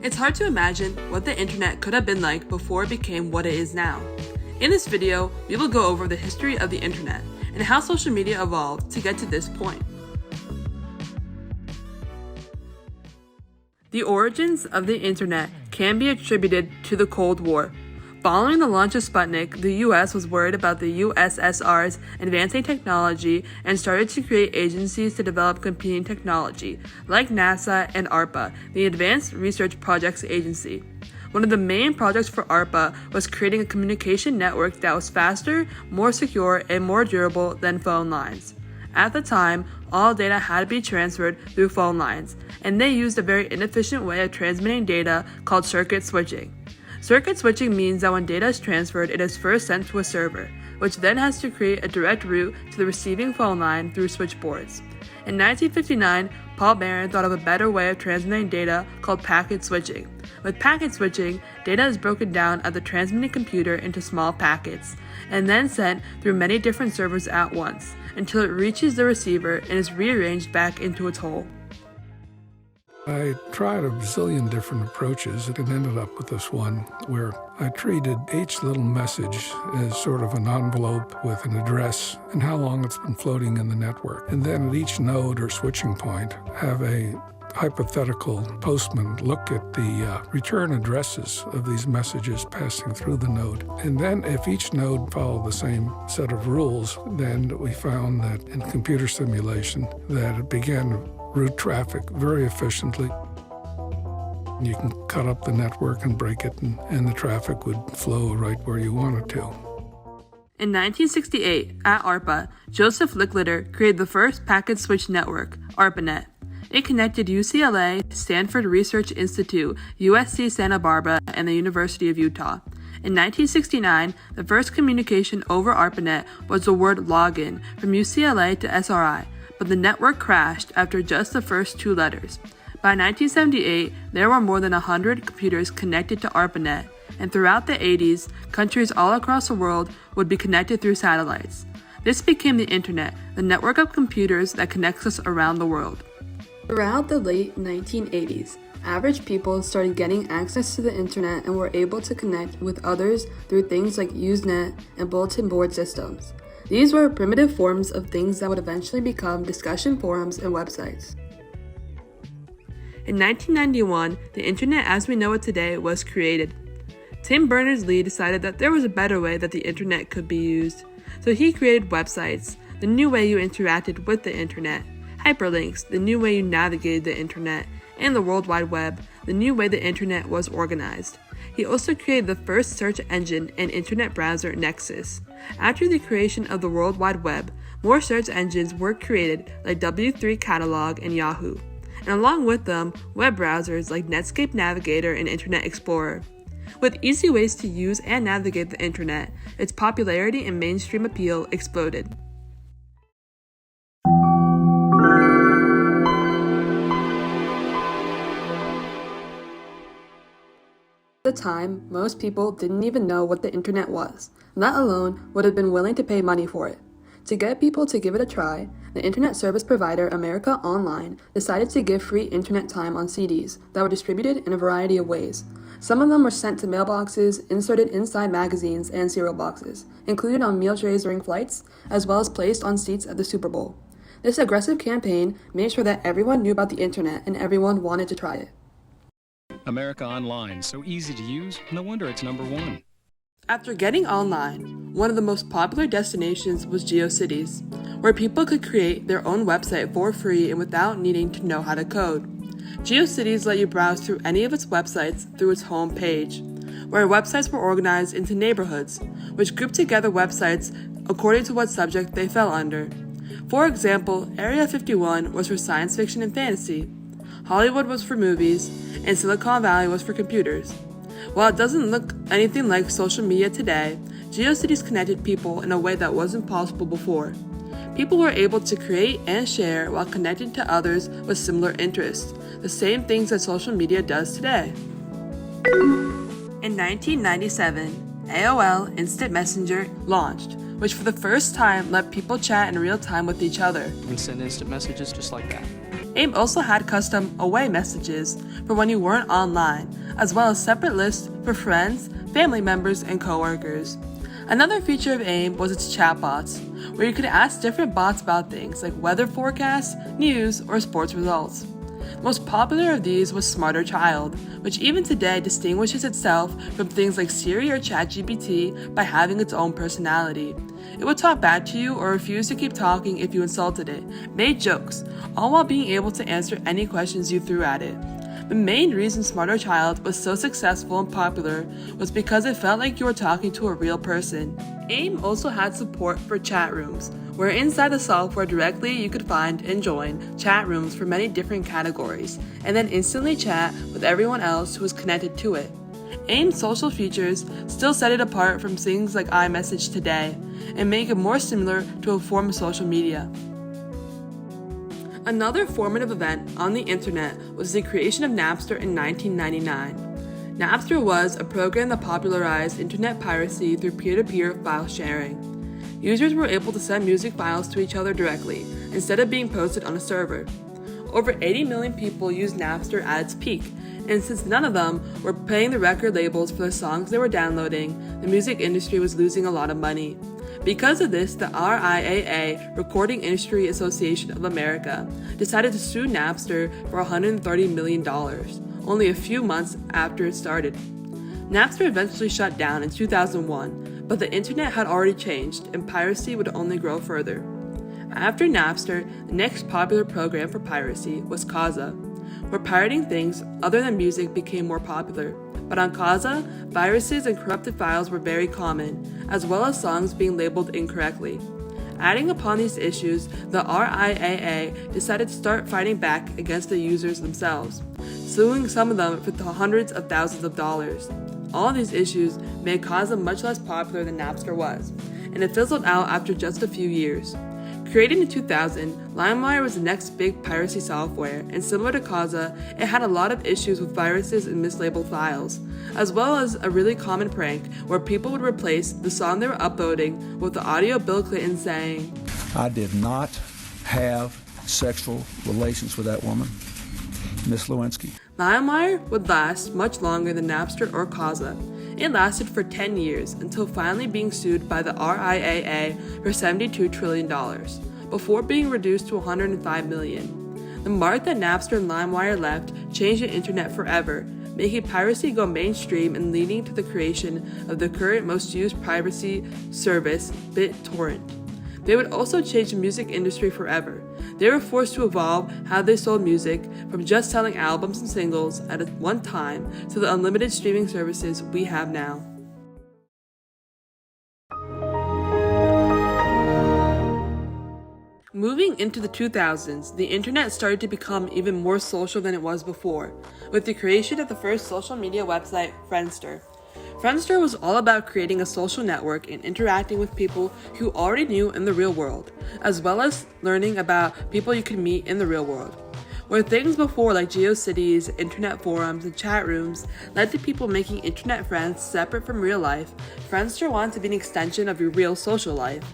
It's hard to imagine what the internet could have been like before it became what it is now. In this video, we will go over the history of the internet and how social media evolved to get to this point. The origins of the internet can be attributed to the Cold War. Following the launch of Sputnik, the US was worried about the USSR's advancing technology and started to create agencies to develop competing technology, like NASA and ARPA, the Advanced Research Projects Agency. One of the main projects for ARPA was creating a communication network that was faster, more secure, and more durable than phone lines. At the time, all data had to be transferred through phone lines, and they used a very inefficient way of transmitting data called circuit switching. Circuit switching means that when data is transferred, it is first sent to a server, which then has to create a direct route to the receiving phone line through switchboards. In 1959, Paul Barron thought of a better way of transmitting data called packet switching. With packet switching, data is broken down at the transmitting computer into small packets, and then sent through many different servers at once, until it reaches the receiver and is rearranged back into its hole. I tried a bazillion different approaches and ended up with this one where I treated each little message as sort of an envelope with an address and how long it's been floating in the network. And then at each node or switching point, have a hypothetical postman look at the return addresses of these messages passing through the node. And then if each node followed the same set of rules, then we found that in computer simulation that it began to route traffic very efficiently. You can cut up the network and break it, and the traffic would flow right where you want it to. In 1968, at ARPA, Joseph Licklider created the first packet switch network, ARPANET. It connected UCLA, Stanford Research Institute, USC Santa Barbara, and the University of Utah. In 1969, the first communication over ARPANET was the word login from UCLA to SRI, but the network crashed after just the first two letters. By 1978, there were more than 100 computers connected to ARPANET, and throughout the 80s, countries all across the world would be connected through satellites. This became the internet, the network of computers that connects us around the world. Throughout the late 1980s, average people started getting access to the internet and were able to connect with others through things like Usenet and bulletin board systems. These were primitive forms of things that would eventually become discussion forums and websites. In 1991, the internet as we know it today was created. Tim Berners-Lee decided that there was a better way that the internet could be used, so he created websites, the new way you interacted with the internet, hyperlinks, the new way you navigated the internet, and the World Wide Web, the new way the internet was organized. He also created the first search engine and internet browser, Nexus. After the creation of the World Wide Web, more search engines were created like W3 Catalog and Yahoo, and along with them, web browsers like Netscape Navigator and Internet Explorer. With easy ways to use and navigate the internet, its popularity and mainstream appeal exploded. At the time, most people didn't even know what the internet was, let alone would have been willing to pay money for it. To get people to give it a try, the internet service provider America Online decided to give free internet time on CDs that were distributed in a variety of ways. Some of them were sent to mailboxes, inserted inside magazines and cereal boxes, included on meal trays during flights, as well as placed on seats at the Super Bowl. This aggressive campaign made sure that everyone knew about the internet and everyone wanted to try it. America Online, so easy to use, no wonder it's #1. After getting online, one of the most popular destinations was GeoCities, where people could create their own website for free and without needing to know how to code. GeoCities let you browse through any of its websites through its home page, where websites were organized into neighborhoods, which grouped together websites according to what subject they fell under. For example, Area 51 was for science fiction and fantasy, Hollywood was for movies, and Silicon Valley was for computers. While it doesn't look anything like social media today, GeoCities connected people in a way that wasn't possible before. People were able to create and share while connecting to others with similar interests, the same things that social media does today. In 1997, AOL Instant Messenger launched, which for the first time let people chat in real time with each other. And send instant messages just like that. AIM also had custom away messages for when you weren't online, as well as separate lists for friends, family members, and coworkers. Another feature of AIM was its chatbots, where you could ask different bots about things like weather forecasts, news, or sports results. The most popular of these was Smarter Child, which even today distinguishes itself from things like Siri or ChatGPT by having its own personality. It would talk back to you or refuse to keep talking if you insulted it, made jokes, all while being able to answer any questions you threw at it. The main reason Smarter Child was so successful and popular was because it felt like you were talking to a real person. AIM also had support for chat rooms, where inside the software directly you could find and join chat rooms for many different categories, and then instantly chat with everyone else who was connected to it. AIM's social features still set it apart from things like iMessage today, and make it more similar to a form of social media. Another formative event on the internet was the creation of Napster in 1999. Napster was a program that popularized internet piracy through peer-to-peer file sharing. Users were able to send music files to each other directly, instead of being posted on a server. Over 80 million people used Napster at its peak, and since none of them were paying the record labels for the songs they were downloading, the music industry was losing a lot of money. Because of this, the RIAA, Recording Industry Association of America, decided to sue Napster for $130 million, only a few months after it started. Napster eventually shut down in 2001, but the internet had already changed and piracy would only grow further. After Napster, the next popular program for piracy was Kazaa, where pirating things other than music became more popular. But on Kazaa, viruses and corrupted files were very common, as well as songs being labeled incorrectly. Adding upon these issues, the RIAA decided to start fighting back against the users themselves, suing some of them for hundreds of thousands of dollars. All of these issues made Kazaa much less popular than Napster was, and it fizzled out after just a few years. Created in 2000, LimeWire was the next big piracy software, and similar to Kazaa, it had a lot of issues with viruses and mislabeled files, as well as a really common prank where people would replace the song they were uploading with the audio of Bill Clinton saying, "I did not have sexual relations with that woman, Miss Lewinsky." LimeWire would last much longer than Napster or Kazaa. It lasted for 10 years until finally being sued by the RIAA for $72 trillion, before being reduced to $105 million. The mark that Napster and LimeWire left changed the internet forever, making piracy go mainstream and leading to the creation of the current most used piracy service, BitTorrent. They would also change the music industry forever. They were forced to evolve how they sold music from just selling albums and singles at one time to the unlimited streaming services we have now. Moving into the 2000s, the internet started to become even more social than it was before, with the creation of the first social media website, Friendster. Friendster was all about creating a social network and interacting with people you already knew in the real world, as well as learning about people you could meet in the real world. Where things before like GeoCities, internet forums, and chat rooms led to people making internet friends separate from real life, Friendster wanted to be an extension of your real social life.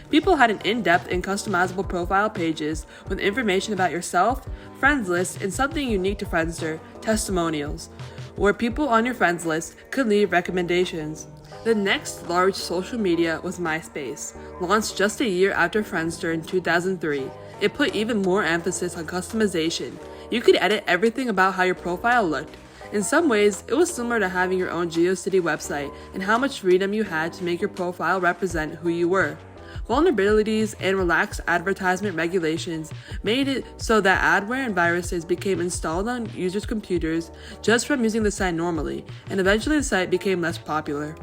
People had an in-depth and customizable profile pages with information about yourself, friends lists, and something unique to Friendster, testimonials, where people on your friends list could leave recommendations. The next large social media was MySpace. Launched just a year after Friendster in 2003, it put even more emphasis on customization. You could edit everything about how your profile looked. In some ways, it was similar to having your own GeoCity website and how much freedom you had to make your profile represent who you were. Vulnerabilities and relaxed advertisement regulations made it so that adware and viruses became installed on users' computers just from using the site normally, and eventually the site became less popular.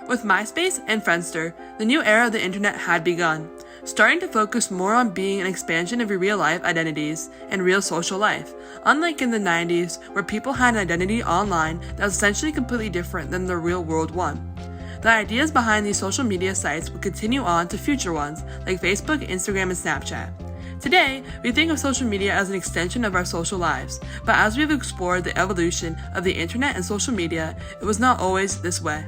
With MySpace and Friendster, the new era of the internet had begun, starting to focus more on being an expansion of your real-life identities and real social life, unlike in the 90s where people had an identity online that was essentially completely different than the real-world one. The ideas behind these social media sites would continue on to future ones like Facebook, Instagram, and Snapchat. Today, we think of social media as an extension of our social lives, but as we have explored the evolution of the internet and social media, it was not always this way.